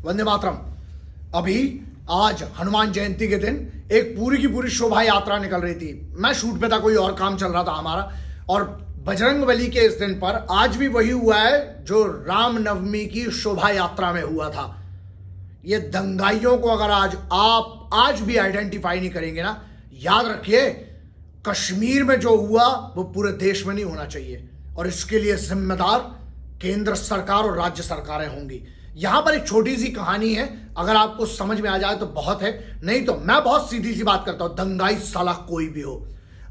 वंदे मातरम। अभी आज हनुमान जयंती के दिन एक पूरी की पूरी शोभा यात्रा निकल रही थी। मैं शूट पे था, कोई और काम चल रहा था हमारा, और बजरंगबली के इस दिन पर आज भी वही हुआ है जो रामनवमी की शोभा यात्रा में हुआ था। ये दंगाइयों को अगर आप आज भी आइडेंटिफाई नहीं करेंगे ना, याद रखिए कश्मीर में जो हुआ वो पूरे देश में नहीं होना चाहिए, और इसके लिए जिम्मेदार केंद्र सरकार और राज्य सरकारें होंगी। यहां पर एक छोटी सी कहानी है, अगर आपको समझ में आ जाए तो बहुत है, नहीं तो मैं बहुत सीधी सी बात करता हूं। दंगाई साला कोई भी हो,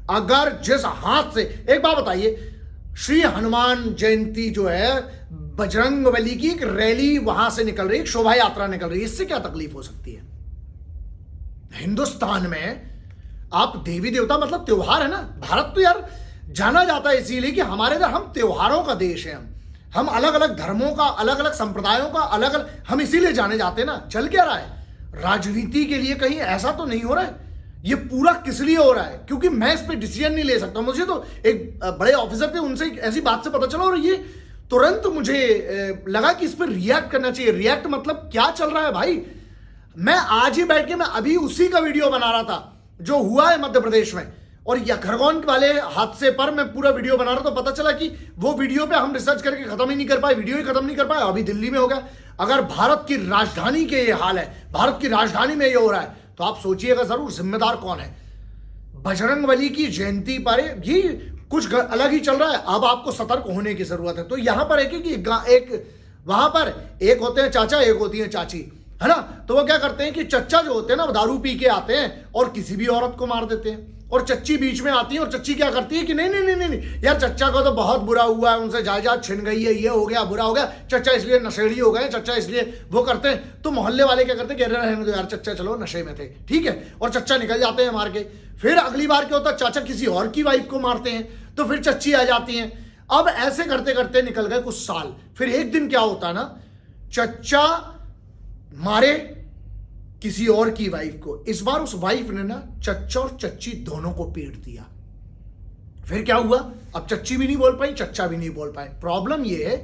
अगर जिस हाथ से, एक बात बताइए, श्री हनुमान जयंती जो है बजरंगबली की एक रैली वहां से निकल रही है, एक शोभा यात्रा निकल रही है, इससे क्या तकलीफ हो सकती है? हिंदुस्तान में आप देवी देवता मतलब त्योहार है ना। भारत तो यार जाना जाता है इसीलिए कि हमारे इधर हम त्योहारों का देश है। हम अलग अलग धर्मों का, अलग अलग संप्रदायों का, अलग अलग, हम इसीलिए जाने जाते हैं ना। चल क्या रहा है राजनीति के लिए? कहीं ऐसा तो नहीं हो रहा है? ये पूरा किस लिए हो रहा है? क्योंकि मैं इस पे डिसीजन नहीं ले सकता। मुझे तो एक बड़े ऑफिसर थे, उनसे ऐसी बात से पता चला और ये तुरंत मुझे लगा कि इस पर रिएक्ट करना चाहिए। रिएक्ट मतलब क्या चल रहा है भाई? मैं आज ही बैठ के मैं अभी उसी का वीडियो बना रहा था जो हुआ है मध्य प्रदेश में, और या खरगोन वाले हादसे पर मैं पूरा वीडियो बना रहा, तो पता चला कि वो वीडियो पे हम रिसर्च करके खत्म ही नहीं कर पाए, वीडियो ही खत्म नहीं कर पाए, अभी दिल्ली में हो गया। अगर भारत की राजधानी के ये हाल है, भारत की राजधानी में ये हो रहा है, तो आप सोचिएगा जरूर जिम्मेदार कौन है। बजरंगबली की जयंती पर भी कुछ अलग ही चल रहा है। अब आपको सतर्क होने की जरूरत है। तो यहां पर एक वहां पर एक होते हैं चाचा, एक होती है चाची, है ना। तो वो क्या करते हैं कि चच्चा जो होते हैं ना, वो दारू पी के आते हैं और किसी भी औरत को मार देते हैं, और चच्ची बीच में आती है, और चच्ची क्या करती है कि नहीं नहीं नहीं नहीं, नहीं यार चच्चा को तो बहुत बुरा हुआ है, उनसे जायदाद छिन गई है, ये हो गया, बुरा हो गया, चच्चा इसलिए नशेड़ी हो गए, चच्चा इसलिए वो करते हैं। तो मोहल्ले वाले क्या करते हैं, कह रहे हैं यार चच्चा चलो नशे में थे, ठीक है, और चच्चा निकल जाते हैं मार के। फिर अगली बार क्या होता है, चाचा किसी और की वाइफ को मारते हैं, तो फिर चच्ची आ जाती है। अब ऐसे करते करते निकल गए कुछ साल। फिर एक दिन क्या होता है ना, चच्चा मारे किसी और की वाइफ को। इस बार उस वाइफ ने ना चच्चा और चच्ची दोनों को पीट दिया। फिर क्या हुआ, अब चच्ची भी नहीं बोल पाई, चच्चा भी नहीं बोल पाए। प्रॉब्लम ये है,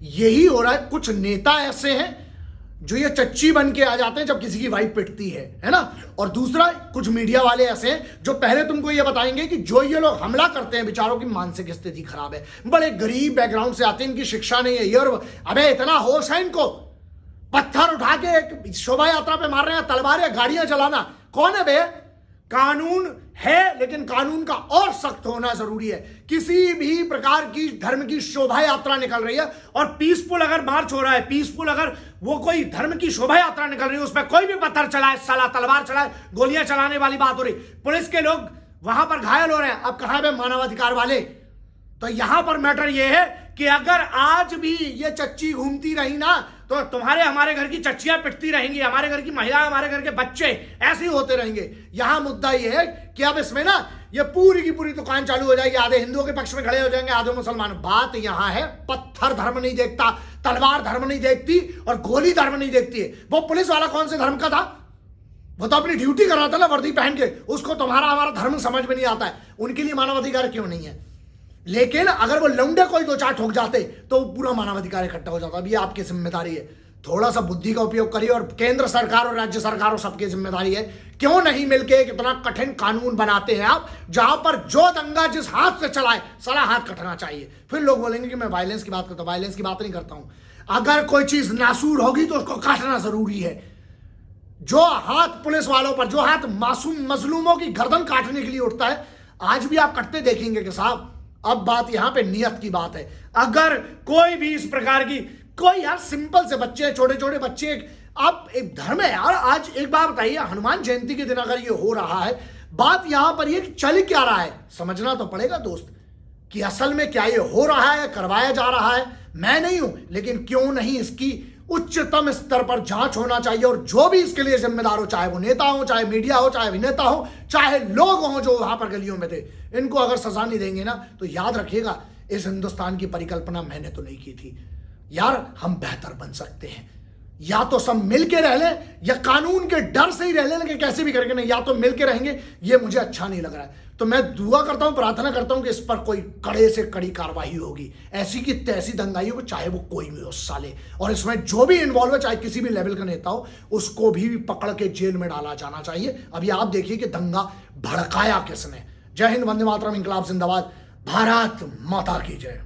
यही हो रहा है। कुछ नेता ऐसे हैं जो ये चच्ची बन के आ जाते हैं जब किसी की वाइफ पिटती है ना। और दूसरा, कुछ मीडिया वाले ऐसे हैं जो पहले तुमको ये बताएंगे कि जो ये लोग हमला करते हैं बेचारों की मानसिक स्थिति खराब है, बड़े गरीब बैकग्राउंड से आते हैं, इनकी शिक्षा नहीं है, ये और अबे इतना होश है इनको, पत्थर उठा के एक शोभा यात्रा पे मार रहे हैं, तलवारें गाड़ियां चलाना। कौन है बे? कानून है, लेकिन कानून का और सख्त होना जरूरी है। किसी भी प्रकार की धर्म की शोभा यात्रा निकल रही है और पीसफुल अगर मार्च हो रहा है, पीसफुल अगर वो कोई धर्म की शोभा यात्रा निकल रही है, उसमें कोई भी पत्थर चलाए, साला तलवार चलाए, गोलियां चलाने वाली बात हो रही, पुलिस के लोग वहां पर घायल हो रहे हैं। अब कहां पे मानवाधिकार वाले? तो यहां पर मैटर यह है कि अगर आज भी ये चच्ची घूमती रही ना, तो तुम्हारे हमारे घर की चच्चियां पिटती रहेंगी, हमारे घर की महिला, हमारे घर के बच्चे ऐसे ही होते रहेंगे। यहां मुद्दा यह है कि अब इसमें ना ये पूरी की पूरी दुकान चालू हो जाएगी, आधे हिंदुओं के पक्ष में खड़े हो जाएंगे, आधे मुसलमान। बात यहां है, पत्थर धर्म नहीं देखता, तलवार धर्म नहीं देखती, और गोली धर्म नहीं देखती है। वो पुलिस वाला कौन से धर्म का था? वो तो अपनी ड्यूटी कर रहा था ना वर्दी पहन के। उसको तुम्हारा हमारा धर्म समझ में नहीं आता है, उनके लिए मानवाधिकार क्यों नहीं है? लेकिन अगर वो लौंडे कोई दो चार ठोक जाते तो पूरा मानवाधिकार इकट्ठा हो जाता। अब ये आपकी जिम्मेदारी है, थोड़ा सा बुद्धि का उपयोग करिए, और केंद्र सरकार और राज्य सरकार और सबकी जिम्मेदारी है। क्यों नहीं मिलके कितना कठिन कानून बनाते हैं आप, जहां पर जो दंगा जिस हाथ से चलाए सारा हाथ कटना चाहिए। फिर लोग बोलेंगे कि मैं वायलेंस की बात करता हूं, वायलेंस की बात नहीं करता हूं। अगर कोई चीज नासूर होगी तो उसको काटना जरूरी है। जो हाथ पुलिस वालों पर, जो हाथ मासूम मजलूमों की गर्दन काटने के लिए उठता है, आज भी आप कटते देखेंगे कि साहब अब बात यहां पे नियत की बात है। अगर कोई भी इस प्रकार की, कोई यार सिंपल से बच्चे, छोटे छोटे बच्चे, आप एक धर्म है यार। आज एक बात बताइए, हनुमान जयंती के दिन अगर ये हो रहा है, बात यहां पर ये चल क्या रहा है, समझना तो पड़ेगा दोस्त कि असल में क्या ये हो रहा है, करवाया जा रहा है। मैं नहीं हूं, लेकिन क्यों नहीं इसकी उच्चतम स्तर पर जांच होना चाहिए, और जो भी इसके लिए जिम्मेदार हो, चाहे वो नेता हो, चाहे मीडिया हो, चाहे अभिनेता हो, चाहे लोग हो जो वहां पर गलियों में थे, इनको अगर सजा नहीं देंगे ना, तो याद रखिएगा इस हिंदुस्तान की परिकल्पना मैंने तो नहीं की थी यार। हम बेहतर बन सकते हैं, या तो सब मिलके रह लें या कानून के डर से ही रह लें, लेकिन कैसे भी करके नहीं, या तो मिलके रहेंगे, ये मुझे अच्छा नहीं लग रहा है। तो मैं दुआ करता हूं, प्रार्थना करता हूं कि इस पर कोई कड़े से कड़ी कार्रवाई होगी, ऐसी की तैसी दंगाइयों को, चाहे वो कोई भी हो साले, और इसमें जो भी इन्वॉल्व है, चाहे किसी भी लेवल का नेता हो, उसको भी पकड़ के जेल में डाला जाना चाहिए। अभी आप देखिए कि दंगा भड़काया किसने। जय हिंद, वंदे मातरम, इंकलाब जिंदाबाद, भारत माता की जय।